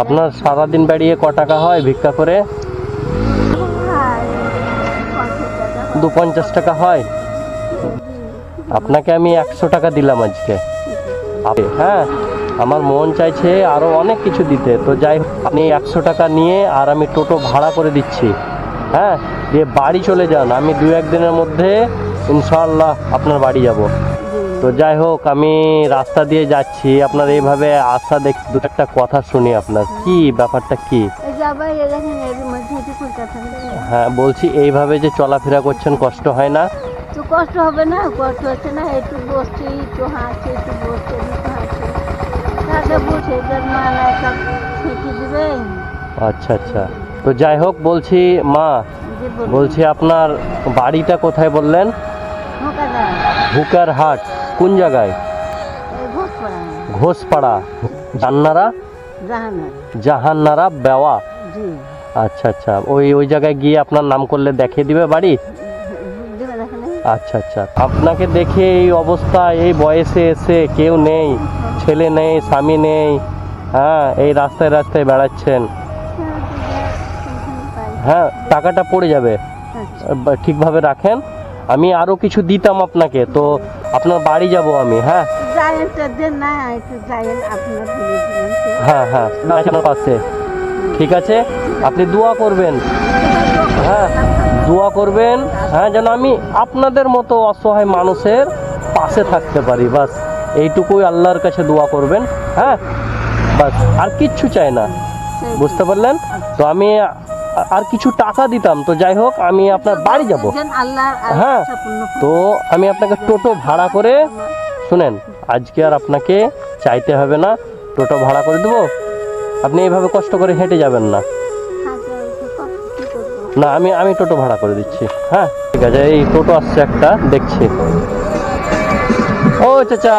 আপনার সারাদিন বেরিয়ে ক টাকা হয় ভিক্ষা করে? 250 টাকা হয়। আপনাকে আমি 100 টাকা দিলাম আজকে। হ্যাঁ, আমার মন চাইছে আরো অনেক কিছু দিতে, তো যাই হোক আপনি 100 টাকা নিয়ে আর আমি টোটো ভাড়া করে দিচ্ছি। হ্যাঁ, দিয়ে বাড়ি চলে যান, আমি 2-1 দিনের মধ্যে ইনশাআল্লাহ আপনার বাড়ি যাব। তো যাই হোক আমি রাস্তা দিয়ে যাচ্ছি, আপনার এইভাবে আশা দেখ, দু একটা কথা শুনি আপনার, কি ব্যাপারটা কি? হ্যাঁ বলছি, এইভাবে যে চলাফেরা করছেন কষ্ট হয় না? তো কষ্ট হবে না, কষ্ট হচ্ছে না, একটু বসছি, একটু হাঁটছি, একটু বসছি, একটু হাঁটছি, তাকে বসে মা না সব শিখিয়ে দিবে। আচ্ছা আচ্ছা, তো যাই হোক বলছি মা, বলছি আপনার বাড়িটা কোথায় বললেন? হুকার হাট কোন জায়গায়? ঘোষপাড়া, জাহান্নারা? জাহান্নারা বেওয়া। আচ্ছা আচ্ছা, ওই জায়গায় গিয়ে আপনার নাম করলে দেখিয়ে দিবে বাড়ি? আচ্ছা আচ্ছা, আপনাকে দেখে এই অবস্থা, এই বয়সে এসে কেউ নেই, ছেলে নেই, স্বামী নেই, হ্যাঁ এই রাস্তায় রাস্তায় বেড়াচ্ছেন। হ্যাঁ টাকাটা পড়ে যাবে, ঠিকভাবে রাখেন, আমি আরো কিছু দিতাম আপনাকে, তো আপনার বাড়ি যাব আমি। হ্যাঁ হ্যাঁ হ্যাঁ, আপনার পাশে, ঠিক আছে, আপনি দোয়া করবেন। হ্যাঁ দোয়া করবেন, হ্যাঁ যেন আমি আপনাদের মতো অসহায় মানুষের পাশে থাকতে পারি, বাস এইটুকুই আল্লাহর কাছে দোয়া করবেন। হ্যাঁ বাস, আর কিচ্ছু চাই না, বুঝতে পারলেন? তো আমি আর কিছু টাকা দিতাম, তো যাই হোক আমি আপনার বাড়ি যাব। হ্যাঁ, তো আমি আপনাকে টোটো ভাড়া করে, শুনেন আজকে আর আপনাকে চাইতে হবে না, টোটো ভাড়া করে দেবো, আপনি এইভাবে কষ্ট করে হেঁটে যাবেন না। না আমি টোটো ভাড়া করে দিচ্ছি। হ্যাঁ ঠিক আছে, এই টোটো আসছে একটা, দেখছি। ও চাচা,